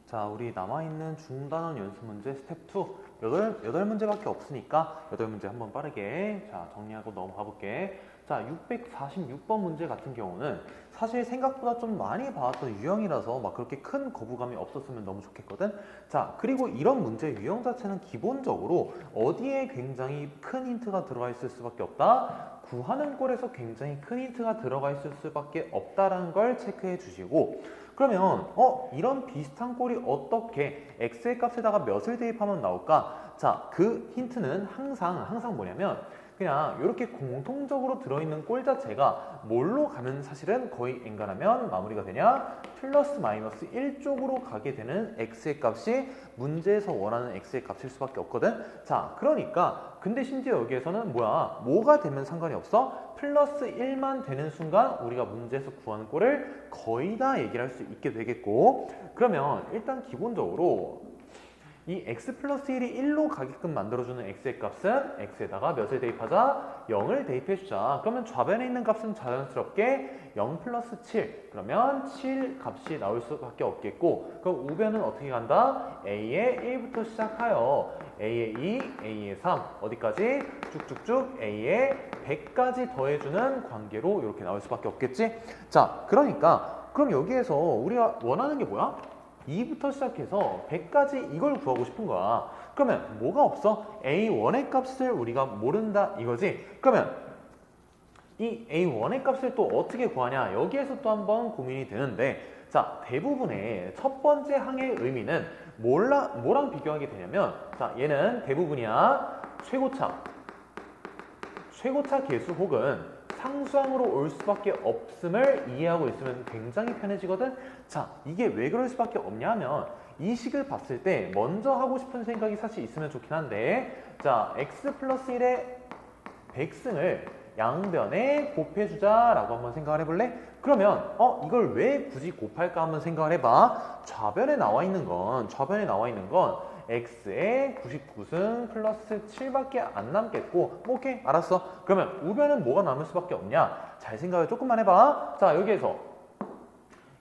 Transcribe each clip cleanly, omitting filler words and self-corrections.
자, 우리 남아있는 중단원 연습 문제 스텝 2 여덟 문제밖에 없으니까 8문제 한번 빠르게 정리하고 넘어가 볼게. 자, 646번 문제 같은 경우는 사실 생각보다 좀 많이 봐왔던 유형이라서 막 그렇게 큰 거부감이 없었으면 너무 좋겠거든. 자, 그리고 이런 문제 유형 자체는 기본적으로 어디에 굉장히 큰 힌트가 들어가 있을 수밖에 없다? 구하는 꼴에서 굉장히 큰 힌트가 들어가 있을 수밖에 없다라는 걸 체크해 주시고, 그러면 이런 비슷한 꼴이 어떻게 x의 값에다가 몇을 대입하면 나올까? 자, 그 힌트는 항상 뭐냐면 그냥 이렇게 공통적으로 들어있는 꼴 자체가 뭘로 가면 사실은 거의 엔간하면 마무리가 되냐? 플러스 마이너스 1쪽으로 가게 되는 x의 값이 문제에서 원하는 x의 값일 수밖에 없거든. 자, 그러니까 근데 심지어 여기에서는 뭐가 되면 상관이 없어? 플러스 1만 되는 순간 우리가 문제에서 구하는 꼴을 거의 다 얘기를 할 수 있게 되겠고, 그러면 일단 기본적으로 이 x 플러스 1이 1로 가게끔 만들어주는 x의 값은 x에다가 몇을 대입하자? 0을 대입해주자. 그러면 좌변에 있는 값은 자연스럽게 0 플러스 7. 그러면 7 값이 나올 수밖에 없겠고, 그럼 우변은 어떻게 간다? a의 1부터 시작하여 a의 2, a의 3, 어디까지? 쭉쭉쭉 a의 100까지 더해주는 관계로 이렇게 나올 수밖에 없겠지? 자, 그러니까 그럼 여기에서 우리가 원하는 게 뭐야? 2부터 시작해서 100까지 이걸 구하고 싶은 거야. 그러면 뭐가 없어? A1의 값을 우리가 모른다 이거지? 그러면 이 A1의 값을 또 어떻게 구하냐? 여기에서 또 한번 고민이 되는데, 자, 대부분의 첫 번째 항의 의미는 뭐랑 비교하게 되냐면, 자, 얘는 대부분이야 최고차 계수 혹은 상수항으로 올 수밖에 없음을 이해하고 있으면 굉장히 편해지거든. 자, 이게 왜 그럴 수밖에 없냐 하면 이 식을 봤을 때 먼저 하고 싶은 생각이 사실 있으면 좋긴 한데, 자, x 플러스 1의 100승을 양변에 곱해주자 라고 한번 생각을 해볼래? 그러면 이걸 왜 굳이 곱할까 한번 생각을 해봐. 좌변에 나와 있는 건 x의 99승 플러스 7밖에 안 남겠고, 오케이, 알았어. 그러면 우변은 뭐가 남을 수밖에 없냐? 잘 생각을 조금만 해봐. 자, 여기에서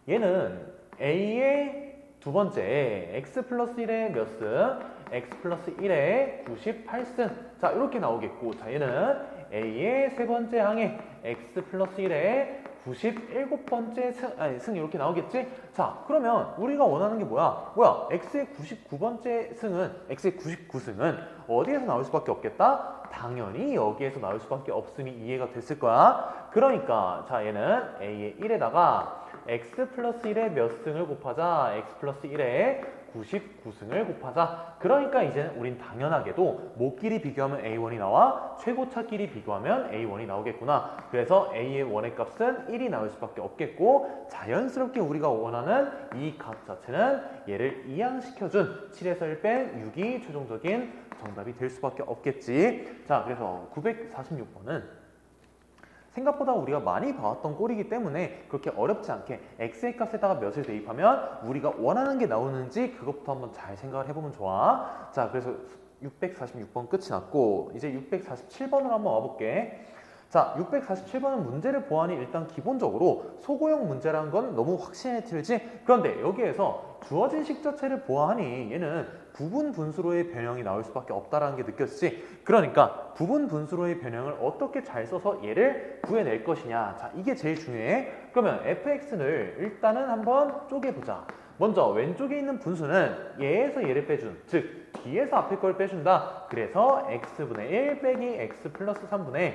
얘는 a의 두 번째 x 플러스 1의 몇 승? x 플러스 1의 98승. 자, 이렇게 나오겠고, 자, 얘는 a의 세 번째 항에 x 플러스 1의 97번째 승 이렇게 나오겠지? 자, 그러면 우리가 원하는 게 뭐야? x의 99승은 어디에서 나올 수밖에 없겠다? 당연히 여기에서 나올 수밖에 없음이 이해가 됐을 거야. 그러니까 자, 얘는 a의 1에다가 x 플러스 1의 몇 승을 곱하자? x 플러스 1의 99승을 곱하자. 그러니까 이제는 우린 당연하게도 모끼리 비교하면 a1이 나와, 최고차끼리 비교하면 a1이 나오겠구나. 그래서 a의 원의 값은 1이 나올 수밖에 없겠고, 자연스럽게 우리가 원하는 이 값 자체는 얘를 이항시켜준 7에서 1 뺀 6이 최종적인 정답이 될 수밖에 없겠지. 자, 그래서 946번은 생각보다 우리가 많이 봐왔던 꼴이기 때문에 그렇게 어렵지 않게 x의 값에다가 몇을 대입하면 우리가 원하는 게 나오는지 그것부터 한번 잘 생각을 해보면 좋아. 자, 그래서 646번 끝이 났고, 이제 647번으로 한번 와볼게. 자, 647번은 문제를 보아하니 일단 기본적으로 소고형 문제라는 건 너무 확신에 틀지. 그런데 여기에서 주어진 식 자체를 보아하니 얘는 부분 분수로의 변형이 나올 수밖에 없다는 게 느껴지지. 그러니까 부분 분수로의 변형을 어떻게 잘 써서 얘를 구해낼 것이냐. 자, 이게 제일 중요해. 그러면 fx를 일단은 한번 쪼개보자. 먼저 왼쪽에 있는 분수는 얘에서 얘를 빼준, 즉 뒤에서 앞에 걸 빼준다. 그래서 x분의 1 빼기 x 플러스 3분의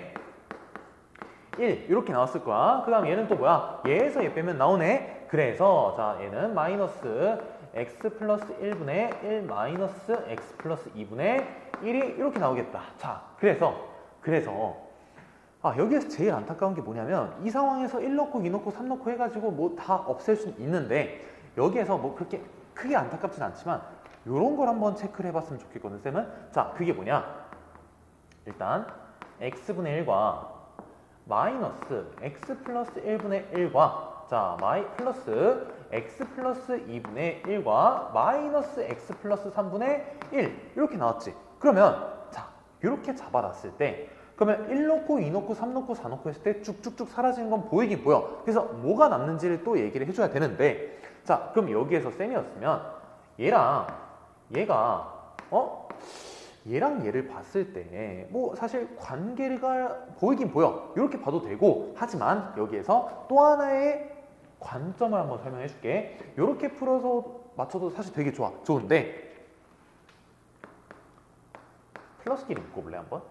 1 이렇게 나왔을 거야. 그 다음 얘는 또 뭐야? 얘에서 얘 빼면 나오네. 그래서 자, 얘는 마이너스 x 플러스 1분의 1 마이너스 x 플러스 2분의 1이 이렇게 나오겠다. 자, 그래서 여기에서 제일 안타까운 게 뭐냐면 이 상황에서 1 넣고 2 넣고 3 넣고 해가지고 뭐 다 없앨 수는 있는데, 여기에서 뭐 그렇게 크게 안타깝진 않지만 요런 걸 한번 체크를 해봤으면 좋겠거든, 쌤은. 자, 그게 뭐냐? 일단 x분의 1과 마이너스 x 플러스 1분의 1과 자, 플러스 x 플러스 2분의 1과 마이너스 x 플러스 3분의 1 이렇게 나왔지. 그러면 자, 이렇게 잡아놨을 때 그러면 1 넣고 2 넣고 3 넣고 4 넣고 했을 때 쭉쭉쭉 사라지는 건 보이긴 보여. 그래서 뭐가 남는지를 또 얘기를 해줘야 되는데, 자, 그럼 여기에서 쌤이었으면 얘랑 얘가 얘랑 얘를 봤을 때 뭐 사실 관계가 보이긴 보여. 이렇게 봐도 되고, 하지만 여기에서 또 하나의 관점을 한번 설명해 줄게. 이렇게 풀어서 맞춰도 사실 되게 좋은데, 플러스끼리 묶어볼래 한번?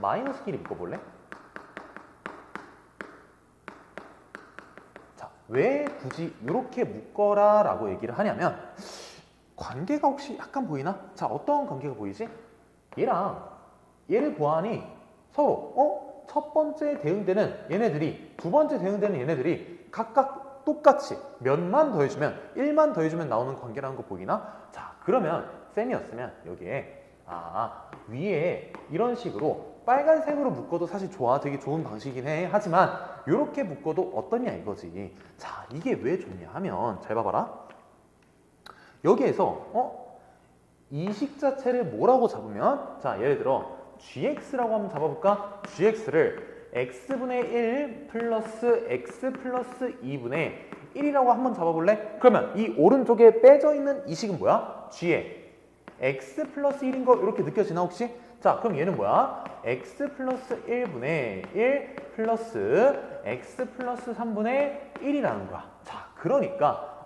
마이너스끼리 묶어볼래? 자, 왜 굳이 이렇게 묶어라 라고 얘기를 하냐면, 관계가 혹시 약간 보이나? 자, 어떤 관계가 보이지? 얘랑 얘를 보아하니 서로 첫 번째 대응되는 얘네들이, 두 번째 대응되는 얘네들이 각각 똑같이 몇만 더해주면 1만 더해주면 나오는 관계라는 거 보이나? 자, 그러면 쌤이었으면 여기에 위에 이런 식으로 빨간색으로 묶어도 사실 되게 좋은 방식이긴 해. 하지만 이렇게 묶어도 어떠냐 이거지. 자, 이게 왜 좋냐 하면 잘 봐봐라. 여기에서 이 식 자체를 뭐라고 잡으면, 자, 예를 들어 gx라고 한번 잡아볼까? gx를 x분의 1 플러스 x 플러스 2분의 1이라고 한번 잡아볼래? 그러면 이 오른쪽에 빼져 있는 이 식은 뭐야? g에 x 플러스 1인 거 이렇게 느껴지나 혹시? 자, 그럼 얘는 뭐야? x 플러스 1분의 1 플러스 x 플러스 3분의 1이라는 거야. 자, 그러니까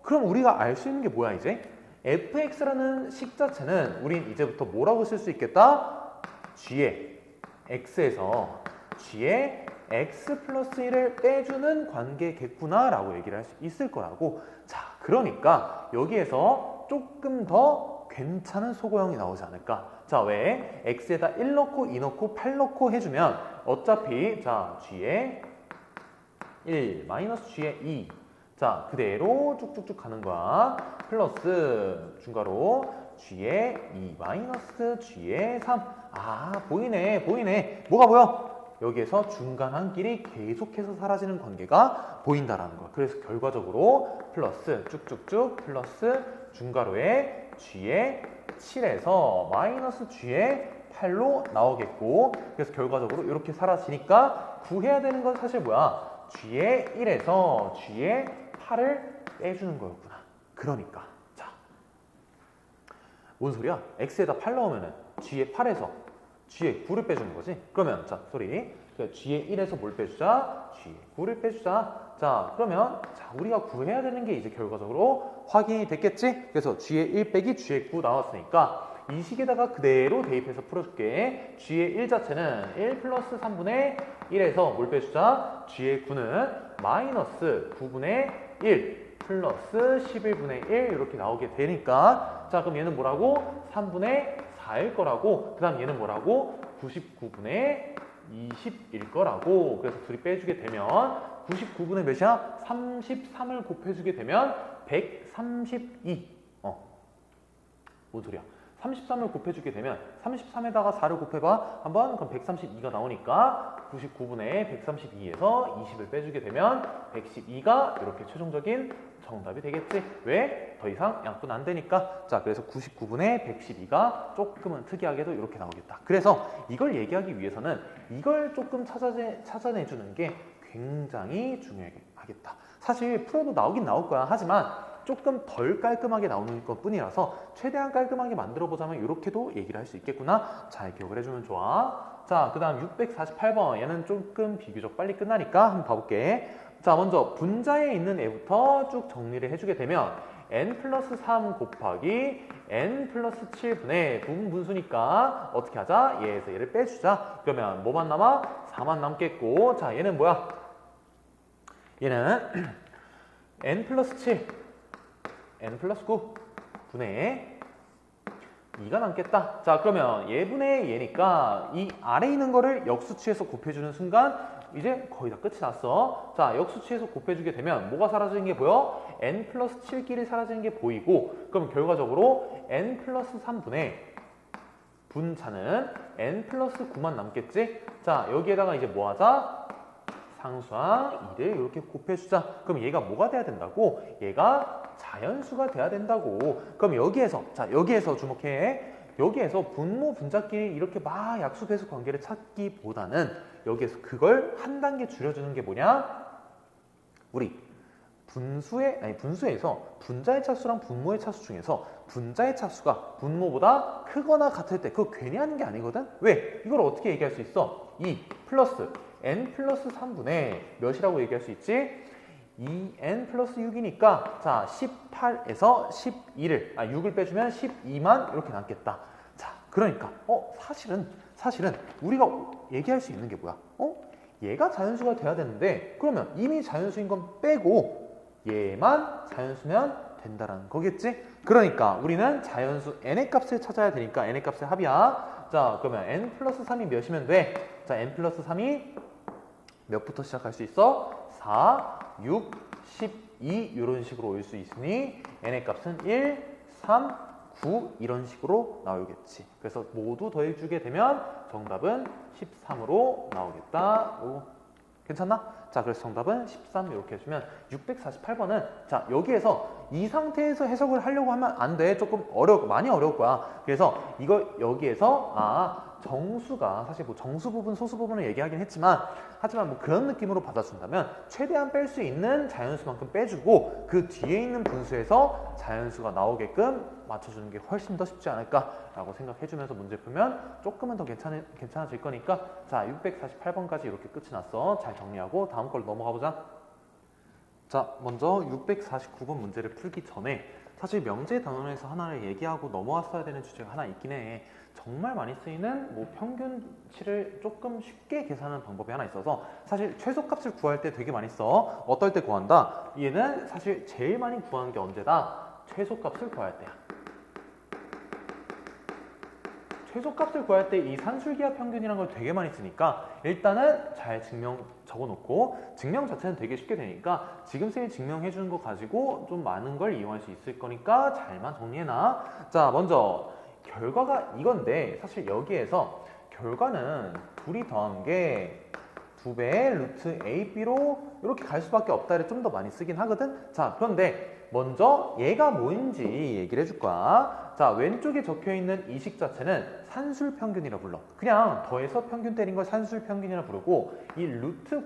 그럼 우리가 알 수 있는 게 뭐야 이제? fx라는 식 자체는 우린 이제부터 뭐라고 쓸 수 있겠다? g에 x에서 g에 x 플러스 1을 빼주는 관계겠구나 라고 얘기를 할 수 있을 거라고. 자, 그러니까 여기에서 조금 더 괜찮은 소고형이 나오지 않을까. 자, 왜? x에다 1 넣고 2 넣고 8 넣고 해주면 어차피 자 g에 1 마이너스 g에 2, 자, 그대로 쭉쭉쭉 가는 거야. 플러스 중괄호 g에 2 마이너스 g에 3. 보이네. 뭐가 보여? 여기에서 중간 한 길이 계속해서 사라지는 관계가 보인다라는 거야. 그래서 결과적으로 플러스 쭉쭉쭉 플러스 중괄호에 g에 7에서 마이너스 g에 8로 나오겠고, 그래서 결과적으로 이렇게 사라지니까 구해야 되는 건 사실 뭐야? g에 1에서 g에 8을 빼주는 거였구나. 그러니까 자, 뭔 소리야? x에다 8 넣으면은 g에 8에서 g에 9를 빼주는 거지. 그러면 자, g에 1에서 뭘 빼주자? g에 9를 빼주자. 자, 그러면 자, 우리가 구해야 되는 게 이제 결과적으로 확인이 됐겠지? 그래서 g에 1 빼기 g에 9 나왔으니까 이 식에다가 그대로 대입해서 풀어줄게. g의 1 자체는 1 플러스 3분의 1에서 뭘 빼주자? g의 9는 마이너스 9분의 1 플러스 11분의 1 이렇게 나오게 되니까, 자, 그럼 얘는 뭐라고? 3분의 4일 거라고. 그 다음 얘는 뭐라고? 99분의 20일 거라고. 그래서 둘이 빼주게 되면 99분의 몇이야? 33을 곱해주게 되면 132. 뭔 소리야? 33을 곱해주게 되면 33에다가 4를 곱해봐 한번. 그럼 132가 나오니까 99분의 132에서 20을 빼주게 되면 112가 이렇게 최종적인 정답이 되겠지. 왜? 더 이상 양분 안 되니까. 자, 그래서 99분의 112가 조금은 특이하게도 이렇게 나오겠다. 그래서 이걸 얘기하기 위해서는 이걸 조금 찾아내주는 게 굉장히 중요하겠다. 사실 풀어도 나오긴 나올 거야. 하지만 조금 덜 깔끔하게 나오는 것 뿐이라서 최대한 깔끔하게 만들어 보자면 이렇게도 얘기를 할 수 있겠구나. 잘 기억을 해주면 좋아. 자, 그 다음 648번. 얘는 조금 비교적 빨리 끝나니까 한번 봐볼게. 자, 먼저 분자에 있는 애부터 쭉 정리를 해주게 되면 n 플러스 3 곱하기 n 플러스 7분의 부분 분수니까 어떻게 하자? 얘에서 얘를 빼주자. 그러면 뭐만 남아? 4만 남겠고, 자, 얘는 뭐야? 얘는 n 플러스 7 n 플러스 9 분의 2가 남겠다. 자, 그러면 얘분의 얘니까 이 아래 있는 거를 역수치해서 곱해주는 순간 이제 거의 다 끝이 났어. 자, 역수치해서 곱해주게 되면 뭐가 사라지는 게 보여? n 플러스 7끼리 사라지는 게 보이고, 그럼 결과적으로 n 플러스 3분의 분차는 n 플러스 9만 남겠지? 자, 여기에다가 이제 뭐 하자? 상수항 2를 이렇게 곱해주자. 그럼 얘가 뭐가 돼야 된다고? 얘가 자연수가 돼야 된다고. 그럼 여기에서 주목해. 여기에서 분모 분자끼리 이렇게 막 약수 배수 관계를 찾기보다는 여기에서 그걸 한 단계 줄여주는 게 뭐냐? 우리 분수에서 분자의 차수랑 분모의 차수 중에서 분자의 차수가 분모보다 크거나 같을 때 그거 괜히 하는 게 아니거든? 왜? 이걸 어떻게 얘기할 수 있어? 2 플러스 n 플러스 3분의 몇이라고 얘기할 수 있지? 2n 플러스 6이니까 자 18에서 6을 빼주면 12만 이렇게 남겠다. 자 그러니까 사실은 우리가 얘기할 수 있는 게 뭐야? 얘가 자연수가 돼야 되는데 그러면 이미 자연수인 건 빼고 얘만 자연수면 된다라는 거겠지? 그러니까 우리는 자연수 n의 값을 찾아야 되니까 n의 값의 합이야. 자 그러면 n 플러스 3이 몇이면 돼? 자 n 플러스 3이 몇부터 시작할 수 있어? 4, 6, 12 이런 식으로 올 수 있으니 n의 값은 1, 3, 9 이런 식으로 나오겠지. 그래서 모두 더해주게 되면 정답은 13으로 나오겠다. 괜찮나? 자, 그래서 정답은 13 이렇게 해주면 648번은 자 여기에서 이 상태에서 해석을 하려고 하면 안 돼. 조금 많이 어려울 거야. 그래서 여기에서 정수가 사실 뭐 정수 부분, 소수 부분을 얘기하긴 하지만 뭐 그런 느낌으로 받아준다면 최대한 뺄 수 있는 자연수만큼 빼주고 그 뒤에 있는 분수에서 자연수가 나오게끔 맞춰주는 게 훨씬 더 쉽지 않을까라고 생각해주면서 문제 풀면 조금은 더 괜찮아질 거니까 자 648번까지 이렇게 끝이 났어. 잘 정리하고 다음 걸로 넘어가 보자. 자 먼저 649번 문제를 풀기 전에 사실 명제 단원에서 하나를 얘기하고 넘어왔어야 되는 주제가 하나 있긴 해. 정말 많이 쓰이는 뭐 평균치를 조금 쉽게 계산하는 방법이 하나 있어서 사실 최소값을 구할 때 되게 많이 써. 어떨 때 구한다? 얘는 사실 제일 많이 구하는 게 언제다? 최소값을 구할 때야. 최소값을 구할 때 이 산술기하 평균이라는 걸 되게 많이 쓰니까 일단은 잘 증명 적어놓고 증명 자체는 되게 쉽게 되니까 지금 쌤이 증명해 주는 거 가지고 좀 많은 걸 이용할 수 있을 거니까 잘만 정리해놔. 자 먼저 결과가 이건데 사실 여기에서 결과는 둘이 더한 게 2배의 루트 AB로 이렇게 갈 수밖에 없다를 좀 더 많이 쓰긴 하거든. 자 그런데 먼저 얘가 뭐인지 얘기를 해줄 거야. 자 왼쪽에 적혀있는 이 식 자체는 산술평균이라 불러. 그냥 더해서 평균 때린 걸 산술평균이라 부르고 이 루트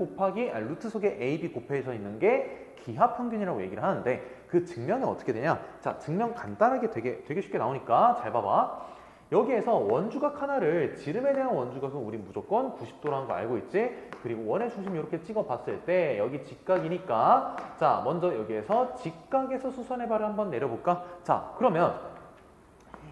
속에 AB 곱해져 있는 게 기하평균이라고 얘기를 하는데 그 증명은 어떻게 되냐? 자 증명 간단하게 되게 쉽게 나오니까 잘 봐봐. 여기에서 원주각 하나를 지름에 대한 원주각은 우리 무조건 90도라는 거 알고 있지? 그리고 원의 중심 이렇게 찍어 봤을 때 여기 직각이니까 자 먼저 여기에서 직각에서 수선의 발을 한번 내려볼까? 자 그러면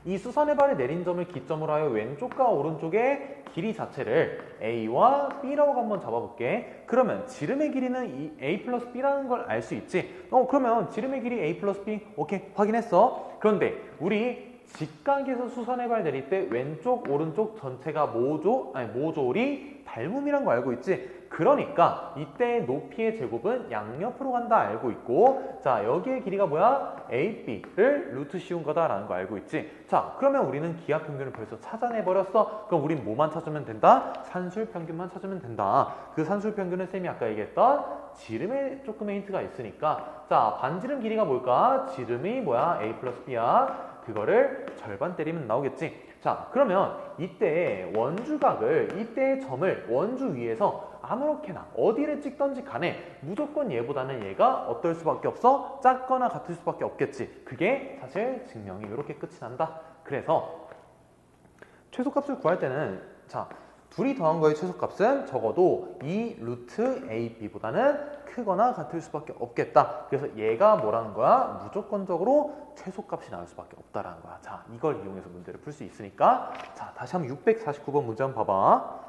이 수선의 발을 내린 점을 기점으로 하여 왼쪽과 오른쪽의 길이 자체를 A와 B라고 한번 잡아볼게. 그러면 지름의 길이는 이 A 플러스 B라는 걸 알 수 있지? 그러면 지름의 길이 A 플러스 B 오케이 확인했어. 그런데 우리 직각에서 수선의 발 내릴 때 왼쪽 오른쪽 전체가 모조리 닮음이란 거 알고 있지? 그러니까 이때 높이의 제곱은 양옆으로 간다 알고 있고 자 여기의 길이가 뭐야? AB를 루트 씌운 거다라는 거 알고 있지? 자 그러면 우리는 기하평균을 벌써 찾아내버렸어. 그럼 우린 뭐만 찾으면 된다? 산술평균만 찾으면 된다. 그 산술평균은 쌤이 아까 얘기했던 지름에 조금의 힌트가 있으니까 자 반지름 길이가 뭘까? 지름이 뭐야? A 플러스 B야. 그거를 절반 때리면 나오겠지. 자 그러면 이때 원주각을 이때의 점을 원주 위에서 아무렇게나 어디를 찍던지 간에 무조건 얘보다는 얘가 어떨 수밖에 없어? 작거나 같을 수밖에 없겠지. 그게 사실 증명이 이렇게 끝이 난다. 그래서 최소값을 구할 때는 자 둘이 더한 거의 최소값은 적어도 이 루트 AB보다는 크거나 같을 수밖에 없겠다. 그래서 얘가 뭐라는 거야? 무조건적으로 최소값이 나올 수밖에 없다라는 거야. 자, 이걸 이용해서 문제를 풀 수 있으니까 자, 다시 한번 649번 문제 한번 봐봐.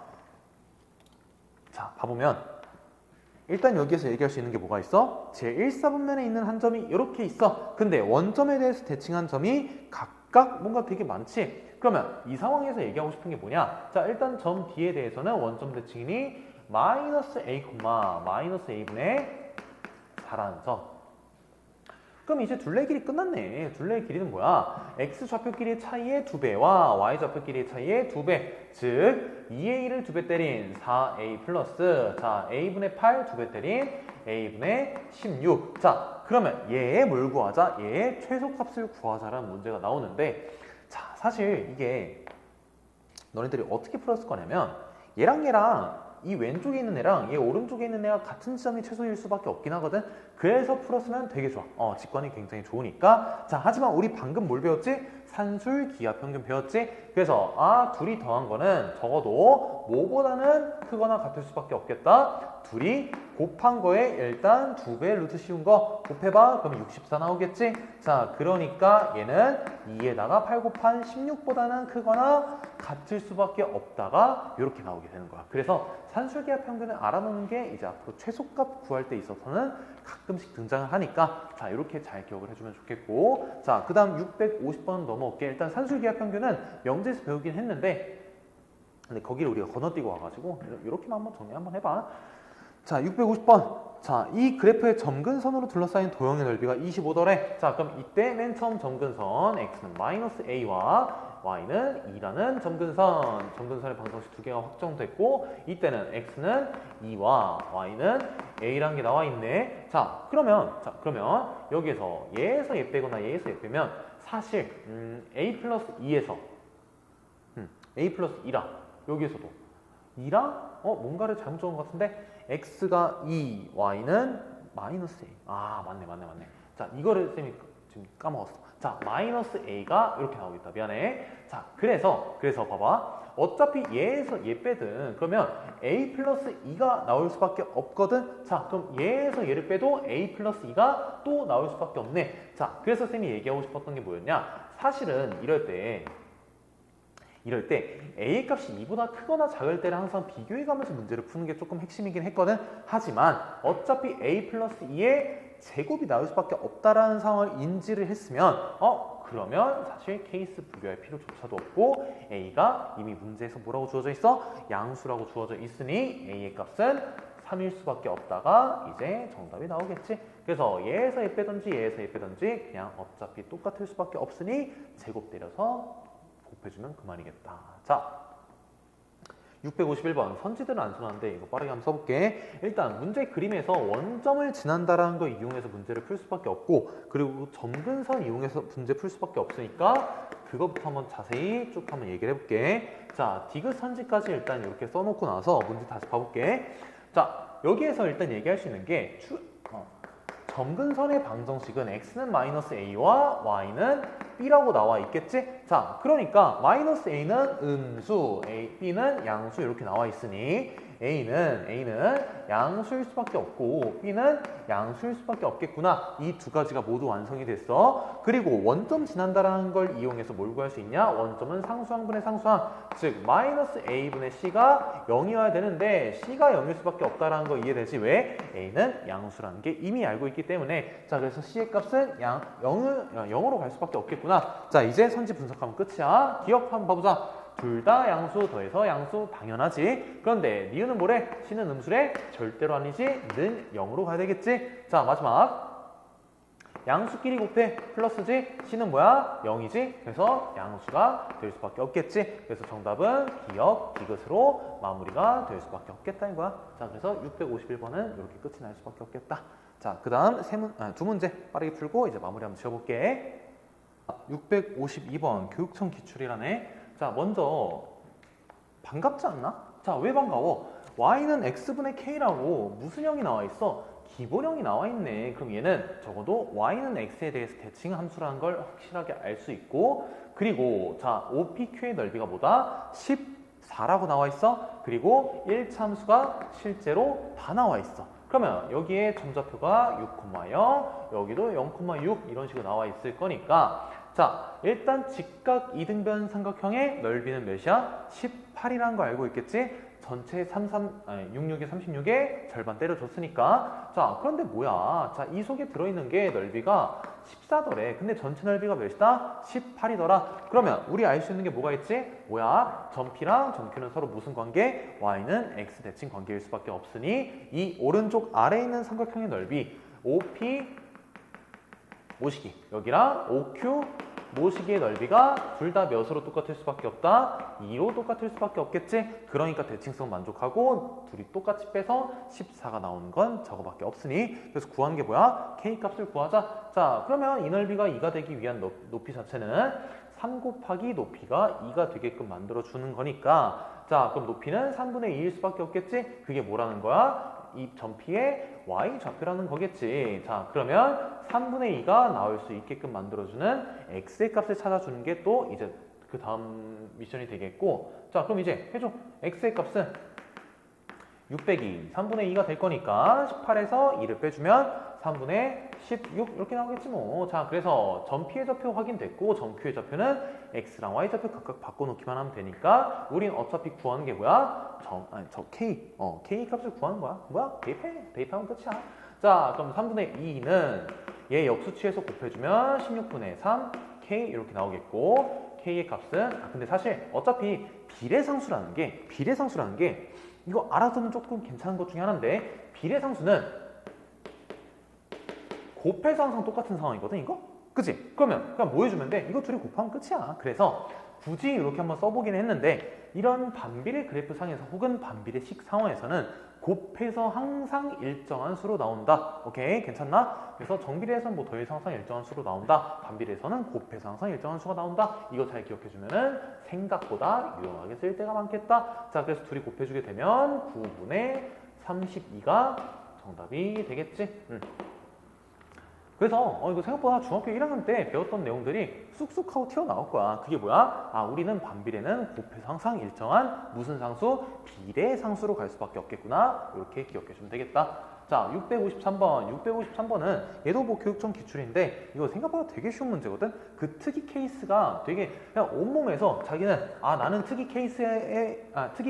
자, 봐보면 일단 여기에서 얘기할 수 있는 게 뭐가 있어? 제1사분면에 있는 한 점이 이렇게 있어. 근데 원점에 대해서 대칭한 점이 각각 뭔가 되게 많지? 그러면 이 상황에서 얘기하고 싶은 게 뭐냐? 자 일단 점 D에 대해서는 원점 대칭이니 마이너스 A, 마이너스 A분의 4라는 점. 그럼 이제 둘레 길이 끝났네. 둘레의 길이는 뭐야? X 좌표 길이의 차이의 2배와 Y 좌표 길이의 차이의 2배. 즉 2A를 2배 때린 4A 플러스 자 A분의 8 2배 때린 A분의 16. 자 그러면 얘의 뭘 구하자? 얘의 최소값을 구하자라는 문제가 나오는데 자 사실 이게 너네들이 어떻게 풀었을 거냐면 얘랑 이 왼쪽에 있는 애랑 얘 오른쪽에 있는 애가 같은 지점이 최소일 수밖에 없긴 하거든. 그래서 풀었으면 되게 좋아. 직관이 굉장히 좋으니까. 자, 하지만 우리 방금 뭘 배웠지? 산술 기하 평균 배웠지? 그래서 둘이 더한 거는 적어도 뭐보다는 크거나 같을 수밖에 없겠다. 둘이 곱한 거에 일단 2배 루트 씌운 거 곱해봐. 그럼 64 나오겠지? 자, 그러니까 얘는 2에다가 8 곱한 16보다는 크거나 같을 수밖에 없다가 이렇게 나오게 되는 거야. 그래서 산술기하 평균을 알아놓는 게 이제 앞으로 최소값 구할 때 있어서는 가끔씩 등장을 하니까 자, 이렇게 잘 기억을 해주면 좋겠고, 자, 그 다음 650번 넘어올게. 일단 산술기하 평균은 명제에서 배우긴 했는데 근데 거기를 우리가 건너뛰고 와가지고 이렇게만 한번 정리 한번 해봐. 자, 650번. 자, 이 그래프의 점근선으로 둘러싸인 도형의 넓이가 25더래. 자, 그럼 이때 맨 처음 점근선 x는 마이너스 a와 y는 2라는 점근선의 방정식 두 개가 확정됐고, 이때는 x는 2와 y는 a라는 게 나와 있네. 자, 그러면 여기에서 얘에서 얘 빼거나 얘에서 얘 빼면 사실 a 플러스 2에서 a 플러스 2라 여기에서도 2랑 뭔가를 잘못 적은 것 같은데 x가 2, y는 마이너스 a. 맞네. 자, 이거를 쌤이 지금 까먹었어. 자, 마이너스 a가 이렇게 나오겠다. 미안해. 자, 그래서 봐봐. 어차피 얘에서 얘 빼든 그러면 a 플러스 2가 나올 수밖에 없거든. 자, 그럼 얘에서 얘를 빼도 a 플러스 2가 또 나올 수밖에 없네. 자, 그래서 쌤이 얘기하고 싶었던 게 뭐였냐? 사실은 이럴 때 a의 값이 2보다 크거나 작을 때를 항상 비교해가면서 문제를 푸는 게 조금 핵심이긴 했거든. 하지만 어차피 a 플러스 2의 제곱이 나올 수밖에 없다라는 상황을 인지를 했으면 그러면 사실 케이스 분류할 필요조차도 없고 a가 이미 문제에서 뭐라고 주어져 있어? 양수라고 주어져 있으니 a의 값은 3일 수밖에 없다가 이제 정답이 나오겠지. 그래서 얘에서 얘 빼든지 얘에서 얘 빼든지 그냥 어차피 똑같을 수밖에 없으니 제곱 때려서 곱해주면 그만이겠다. 자, 651번. 선지들은 안 손하는데 이거 빠르게 한번 써볼게. 일단 문제 그림에서 원점을 지난다라는 거 이용해서 문제를 풀 수밖에 없고, 그리고 점근선 이용해서 문제 풀 수밖에 없으니까 그것부터 한번 자세히 쭉 한번 얘기를 해볼게. 자, 디귿 선지까지 일단 이렇게 써놓고 나서 문제 다시 봐볼게. 자, 여기에서 일단 얘기할 수 있는 게 점근선의 방정식은 x는 마이너스 a와 y는 b라고 나와 있겠지? 자, 그러니까 마이너스 a는 음수, b는 양수 이렇게 나와 있으니 A는 양수일 수밖에 없고 B는 양수일 수밖에 없겠구나. 이 두 가지가 모두 완성이 됐어. 그리고 원점 지난다라는 걸 이용해서 뭘 구할 수 있냐? 원점은 상수항분의 상수항. 즉 마이너스 A분의 C가 0이어야 되는데 C가 0일 수밖에 없다라는 거 이해되지? 왜? A는 양수라는 게 이미 알고 있기 때문에. 자, 그래서 C의 값은 0으로 갈 수밖에 없겠구나. 자, 이제 선지 분석하면 끝이야. 기억 한번 봐보자. 둘 다 양수 더해서 양수 당연하지. 그런데 니은은 뭐래? C는 음수래? 절대로 아니지. 는 0으로 가야 되겠지. 자, 마지막 양수끼리 곱해 플러스지. C는 뭐야? 0이지. 그래서 양수가 될 수밖에 없겠지. 그래서 정답은 기억 디귿으로 마무리가 될 수밖에 없겠다 이거야. 자, 그래서 651번은 이렇게 끝이 날 수밖에 없겠다. 자, 그 다음 두 문제 빠르게 풀고 이제 마무리 한번 지어볼게. 652번 교육청 기출이라네. 자, 먼저 반갑지 않나? 자, 왜 반가워? y는 x분의 k라고 무슨 형이 나와 있어? 기본형이 나와 있네. 그럼 얘는 적어도 y는 x에 대해서 대칭 함수라는 걸 확실하게 알 수 있고, 그리고 자, OPQ의 넓이가 뭐다? 14라고 나와 있어. 그리고 1참수가 실제로 다 나와 있어. 그러면 여기에 점좌표가 6,0, 여기도 0,6 이런 식으로 나와 있을 거니까, 자, 일단 직각 이등변 삼각형의 넓이는 몇이야? 18이라는 거 알고 있겠지? 전체 66에 36에 절반 때려줬으니까. 자, 그런데 뭐야? 자, 이 속에 들어있는 게 넓이가 14더래. 근데 전체 넓이가 몇이다? 18이더라. 그러면 우리 알 수 있는 게 뭐가 있지? 뭐야? 점 P랑 점 Q는 서로 무슨 관계? Y는 X 대칭 관계일 수밖에 없으니 이 오른쪽 아래에 있는 삼각형의 넓이 OP 모시기 여기랑 OQ 모시기의 넓이가 둘 다 몇으로 똑같을 수밖에 없다? 2로 똑같을 수밖에 없겠지? 그러니까 대칭성 만족하고 둘이 똑같이 빼서 14가 나오는 건 저거밖에 없으니, 그래서 구한 게 뭐야? K값을 구하자. 자, 그러면 이 넓이가 2가 되기 위한 높이 자체는 3 곱하기 높이가 2가 되게끔 만들어주는 거니까, 자, 그럼 높이는 3분의 2일 수밖에 없겠지? 그게 뭐라는 거야? 이 점피의 y 좌표라는 거겠지. 자, 그러면 3분의 2가 나올 수 있게끔 만들어주는 x의 값을 찾아주는 게 또 이제 그 다음 미션이 되겠고, 자, 그럼 이제 해줘. x의 값은 6 빼기 3분의 2가 될 거니까 18에서 2를 빼주면 3분의 16 이렇게 나오겠지 뭐. 자, 그래서 점피의 좌표 확인됐고 점Q의 좌표는 x랑 y 좌표 각각 바꿔놓기만 하면 되니까 우린 어차피 구하는 게 뭐야? 저 k, k 값을 구하는 거야. 뭐야? 대입하면 끝이야. 자, 그럼 3분의 2는 얘 역수치에서 곱해주면 16분의 3 k 이렇게 나오겠고, k의 값은 근데 사실 어차피 비례상수라는 게 이거 알아두면 조금 괜찮은 것 중에 하나인데, 비례상수는 곱해서 항상 똑같은 상황이거든, 이거? 그치? 그러면 그냥 뭐 해주면 돼? 이거 둘이 곱하면 끝이야. 그래서 굳이 이렇게 한번 써보긴 했는데, 이런 반비례 그래프 상에서 혹은 반비례식 상황에서는 곱해서 항상 일정한 수로 나온다. 오케이? 괜찮나? 그래서 정비례에서는 뭐 더해서 항상 일정한 수로 나온다. 반비례에서는 곱해서 항상 일정한 수가 나온다. 이거 잘 기억해주면은 생각보다 유용하게 쓸 때가 많겠다. 자, 그래서 둘이 곱해주게 되면 9분의 32가 정답이 되겠지? 그래서 이거 생각보다 중학교 1학년 때 배웠던 내용들이 쑥쑥 하고 튀어나올 거야. 그게 뭐야? 우리는 반비례는 곱해서 항상 일정한 무슨 상수? 비례상수로 갈 수밖에 없겠구나. 이렇게 기억해주면 되겠다. 자, 653번은 얘도 뭐 교육청 기출인데 이거 생각보다 되게 쉬운 문제거든. 그 특이 케이스가 되게 그냥 온몸에서 자기는 나는 특이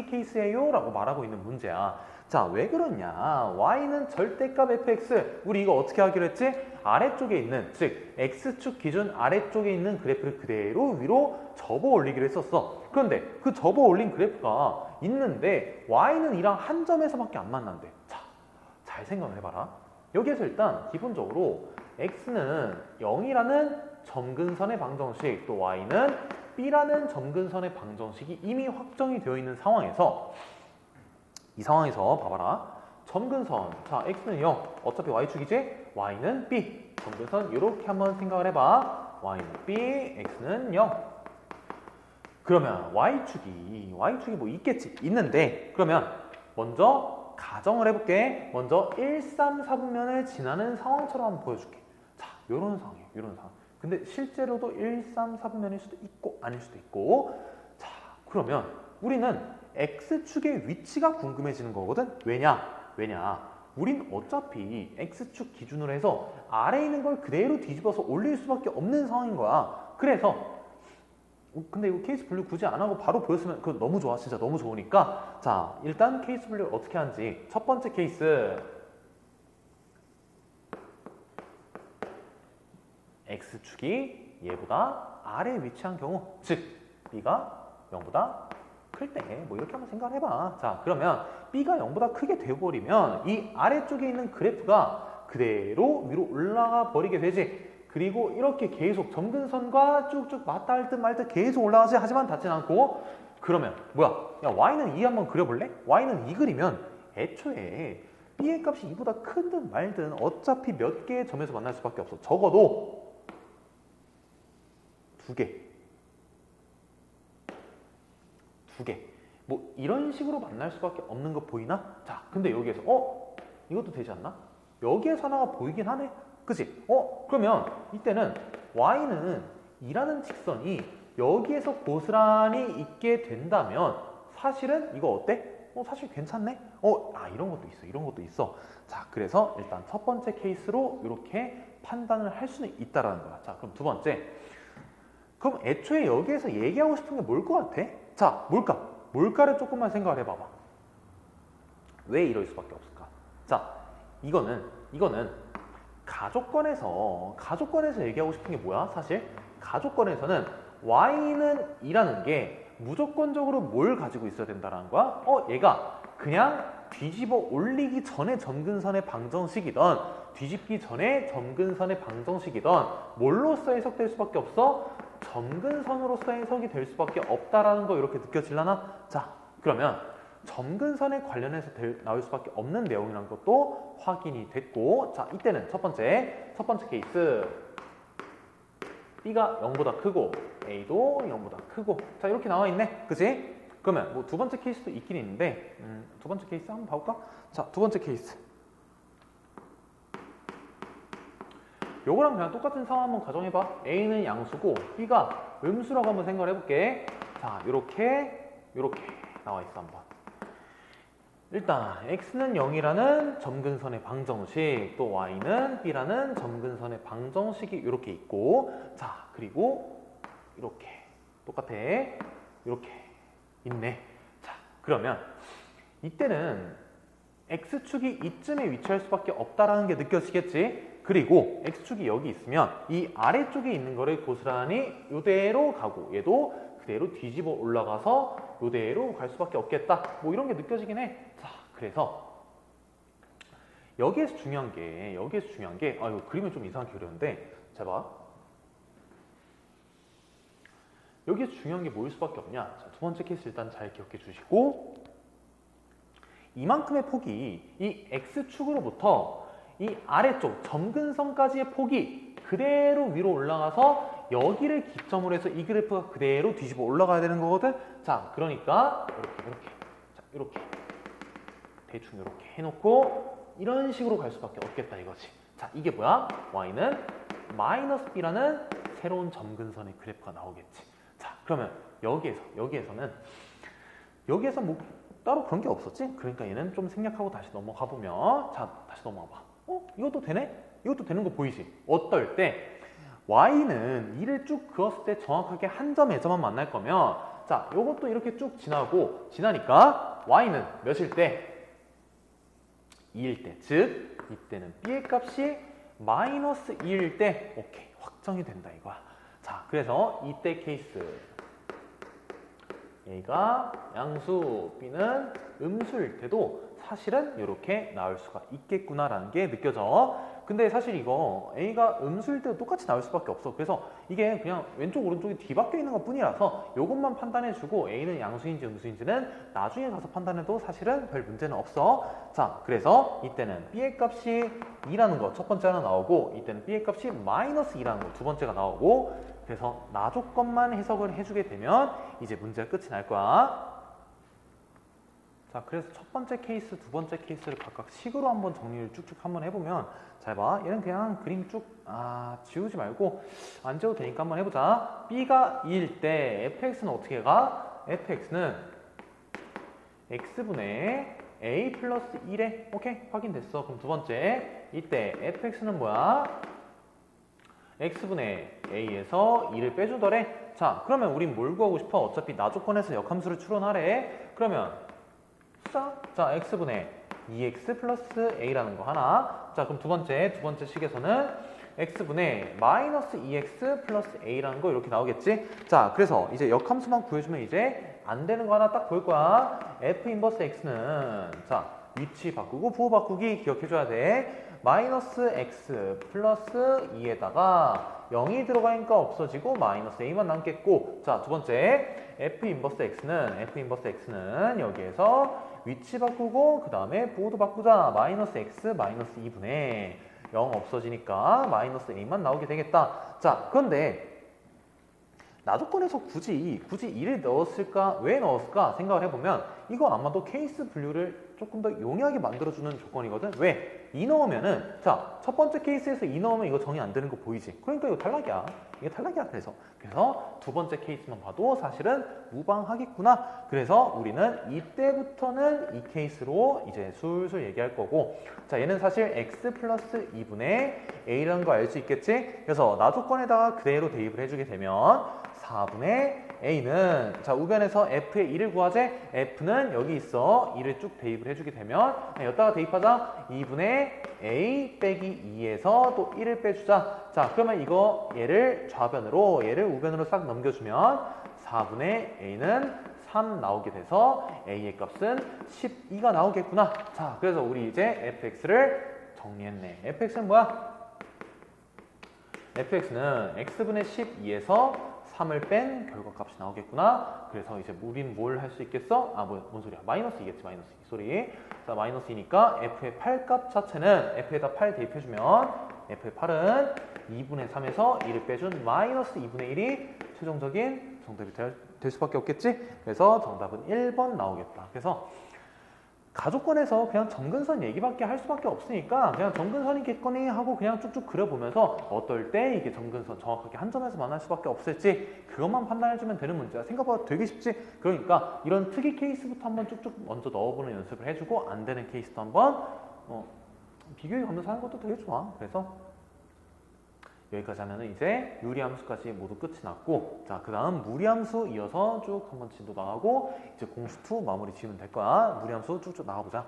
케이스예요 라고 말하고 있는 문제야. 자, 왜 그러냐? y는 절대값 fx. 우리 이거 어떻게 하기로 했지? 아래쪽에 있는, 즉 x축 기준 아래쪽에 있는 그래프를 그대로 위로 접어 올리기로 했었어. 그런데 그 접어 올린 그래프가 있는데 y는 이랑 한 점에서밖에 안 만난대. 자, 잘 생각을 해봐라. 여기에서 일단 기본적으로 x는 0이라는 점근선의 방정식, 또 y는 b라는 점근선의 방정식이 이미 확정이 되어 있는 상황에서, 이 상황에서 봐봐라. 점근선, 자, x는 0, 어차피 y축이지? y는 b. 점근선 이렇게 한번 생각을 해봐. y는 b, x는 0. 그러면 y축이 뭐 있겠지? 있는데, 그러면 먼저 가정을 해볼게. 먼저 1, 3, 4분면을 지나는 상황처럼 한번 보여줄게. 자, 요런 상황이에요. 요런 상황. 근데 실제로도 1, 3, 4분면일 수도 있고 아닐 수도 있고. 자, 그러면 우리는 x축의 위치가 궁금해지는 거거든. 왜냐? 우린 어차피 x축 기준으로 해서 아래에 있는 걸 그대로 뒤집어서 올릴 수밖에 없는 상황인 거야. 그래서 근데 이거 케이스 분류 굳이 안 하고 바로 보였으면 그거 너무 좋아. 진짜 너무 좋으니까. 자, 일단 케이스 분류를 어떻게 하는지. 첫 번째 케이스, x축이 얘보다 아래에 위치한 경우, 즉 b가 0보다 클 때 뭐 이렇게 한번 생각을 해봐. 자, 그러면 b가 0보다 크게 되어버리면 이 아래쪽에 있는 그래프가 그대로 위로 올라가 버리게 되지. 그리고 이렇게 계속 점근선과 쭉쭉 맞닿아 할 듯 말 듯 계속 올라가지. 하지만 닿진 않고. 그러면 뭐야? 야, y는 2 한번 그려볼래? y는 2 그리면 애초에 b의 값이 2보다 크든 말든 어차피 몇 개의 점에서 만날 수밖에 없어. 적어도 2개. 뭐 이런 식으로 만날 수밖에 없는 거 보이나? 자, 근데 여기에서 이것도 되지 않나? 여기에서 하나가 보이긴 하네. 그치? 그러면 이때는 y는 2라는 직선이 여기에서 고스란히 있게 된다면 사실은 이거 어때? 사실 괜찮네? 이런 것도 있어. 자, 그래서 일단 첫 번째 케이스로 이렇게 판단을 할 수는 있다라는 거야. 자, 그럼 두 번째. 그럼 애초에 여기에서 얘기하고 싶은 게 뭘 것 같아? 자, 몰카를 조금만 생각을 해봐봐. 왜 이럴 수밖에 없을까? 자, 이거는 가족권에서 얘기하고 싶은 게 뭐야? 사실 가족권에서는 y는 2라는 게 무조건적으로 뭘 가지고 있어야 된다는 거야? 얘가 그냥 뒤집어 올리기 전에 점근선의 방정식이던 뒤집기 전에 점근선의 방정식이던 뭘로써 해석될 수밖에 없어? 점근선으로서 해석이 될 수밖에 없다라는 거 이렇게 느껴질라나? 자, 그러면 점근선에 관련해서 나올 수밖에 없는 내용이라는 것도 확인이 됐고, 자, 이때는 첫 번째 케이스, b가 0보다 크고 a도 0보다 크고, 자, 이렇게 나와 있네. 그치? 그러면 뭐 두 번째 케이스도 있긴 있는데 두 번째 케이스 한번 봐볼까? 자, 두 번째 케이스. 요거랑 그냥 똑같은 상황 한번 가정해봐. A는 양수고 B가 음수라고 한번 생각을 해볼게. 자, 요렇게 나와 있어 한번. 일단 X는 0이라는 점근선의 방정식, 또 Y는 B라는 점근선의 방정식이 이렇게 있고, 자, 그리고 이렇게 똑같아. 이렇게 있네. 자, 그러면 이때는 X축이 이쯤에 위치할 수밖에 없다라는 게 느껴지겠지? 그리고 X축이 여기 있으면 이 아래쪽에 있는 거를 고스란히 이대로 가고 얘도 그대로 뒤집어 올라가서 이대로 갈 수밖에 없겠다. 뭐 이런 게 느껴지긴 해. 자, 그래서 여기에서 중요한 게 이거 그림을 좀 이상하게 그렸는데 자 봐. 여기에서 중요한 게 뭐일 수밖에 없냐. 자, 두 번째 케이스 일단 잘 기억해 주시고 이만큼의 폭이 이 X축으로부터 이 아래쪽 점근선까지의 폭이 그대로 위로 올라가서 여기를 기점으로 해서 이 그래프가 그대로 뒤집어 올라가야 되는 거거든. 자, 그러니까 이렇게 대충 이렇게 해놓고 이런 식으로 갈 수밖에 없겠다 이거지. 자, 이게 뭐야? Y는 마이너스 B라는 새로운 점근선의 그래프가 나오겠지. 자, 그러면 여기에서 뭐 따로 그런 게 없었지? 그러니까 얘는 좀 생략하고 다시 넘어가 보면, 자, 다시 넘어가 봐. 이것도 되네? 이것도 되는 거 보이지? 어떨 때 Y는 2를 쭉 그었을 때 정확하게 한 점에서만 만날 거면, 자, 요것도 이렇게 쭉 지나니까 Y는 몇일 때? 2일 때. 즉, 이때는 B의 값이 마이너스 2일 때, 오케이, 확정이 된다 이거야. 자, 그래서 이때 케이스 A가 양수, B는 음수일 때도 사실은 이렇게 나올 수가 있겠구나라는 게 느껴져. 근데 사실 이거 A가 음수일 때도 똑같이 나올 수밖에 없어. 그래서 이게 그냥 왼쪽 오른쪽이 뒤바뀌어 있는 것 뿐이라서 이것만 판단해주고 A는 양수인지 음수인지는 나중에 가서 판단해도 사실은 별 문제는 없어. 자, 그래서 이때는 B의 값이 2라는 거 첫 번째 하나 나오고, 이때는 B의 값이 마이너스 2라는 거 두 번째가 나오고, 그래서 나 조건만 해석을 해주게 되면 이제 문제가 끝이 날 거야. 자, 그래서 첫 번째 케이스, 두 번째 케이스를 각각 식으로 한번 정리를 쭉쭉 한번 해보면, 잘 봐. 얘는 그냥 그림 쭉 지우지 말고 안 지워도 되니까 한번 해보자. B가 2일 때 fx는 어떻게 가? fx는 x분의 a 플러스 1에 오케이, 확인됐어. 그럼 두 번째, 이때 fx는 뭐야? x분의 a에서 2를 빼주더래. 자, 그러면 우린 뭘 구하고 싶어? 어차피 나 조건에서 역함수를 추론하래. 그러면 자, x분의 2x 플러스 a라는 거 하나. 자, 그럼 두 번째 식에서는 x분의 마이너스 2x 플러스 a라는 거 이렇게 나오겠지? 자, 그래서 이제 역함수만 구해주면 이제 안 되는 거 하나 딱 보일 거야. f 인버스 x는, 자, 위치 바꾸고 부호 바꾸기 기억해줘야 돼. 마이너스 x 플러스 2에다가 0이 들어가니까 없어지고 마이너스 a만 남겠고, 자, 두 번째 f 인버스 x는 여기에서 위치 바꾸고 그 다음에 부호도 바꾸자. 마이너스 x 마이너스 2분의 0 없어지니까 마이너스 a만 나오게 되겠다. 자, 그런데 나 조건에서 굳이 2를 넣었을까? 왜 넣었을까? 생각을 해보면 이거 아마도 케이스 분류를 조금 더 용이하게 만들어주는 조건이거든. 왜? 2 넣으면은, 자, 첫 번째 케이스에서 2 넣으면 이거 정의 안 되는 거 보이지? 그러니까 이거 탈락이야. 이게 탈락이야. 그래서 두 번째 케이스만 봐도 사실은 무방하겠구나. 그래서 우리는 이때부터는 이 케이스로 이제 술술 얘기할 거고, 자, 얘는 사실 x 플러스 2분의 a라는 거 알 수 있겠지? 그래서 나 조건에다가 그대로 대입을 해주게 되면 4분의 a는, 자, 우변에서 f의 2를 구하재. f는 여기 있어. 2를 쭉 대입을 해주게 되면, 여기다가 대입하자. 2분의 a 빼기 2에서 또 1을 빼주자. 자, 그러면 이거 얘를 좌변으로, 얘를 우변으로 싹 넘겨주면 4분의 a는 3 나오게 돼서 a의 값은 12가 나오겠구나. 자, 그래서 우리 이제 fx를 정리했네. fx는 뭐야? fx는 x분의 12에서 3을 뺀 결과값이 나오겠구나. 그래서 이제 우린 뭘 할 수 있겠어? 뭔 소리야? 마이너스 2겠지, 마이너스 2. 소리. 자, 마이너스 2니까 f의 8값 자체는 f에다 8 대입해주면 f의 8은 2분의 3에서 1을 빼준 마이너스 2분의 1이 최종적인 정답이 될 수밖에 없겠지? 그래서 정답은 1번 나오겠다. 그래서 가족권에서 그냥 점근선 얘기밖에 할 수밖에 없으니까 그냥 점근선이겠거니 하고 그냥 쭉쭉 그려보면서 어떨 때 이게 점근선 정확하게 한 점에서 만날 수밖에 없을지 그것만 판단해주면 되는 문제야. 생각보다 되게 쉽지? 그러니까 이런 특이 케이스부터 한번 쭉쭉 먼저 넣어보는 연습을 해주고 안 되는 케이스도 한번 비교해 가면서 하는 것도 되게 좋아. 그래서 여기까지 하면은 이제 유리함수까지 모두 끝이 났고, 자, 그 다음 무리함수 이어서 쭉 한번 진도 나가고 이제 공수2 마무리 지으면 될 거야. 무리함수 쭉쭉 나가보자.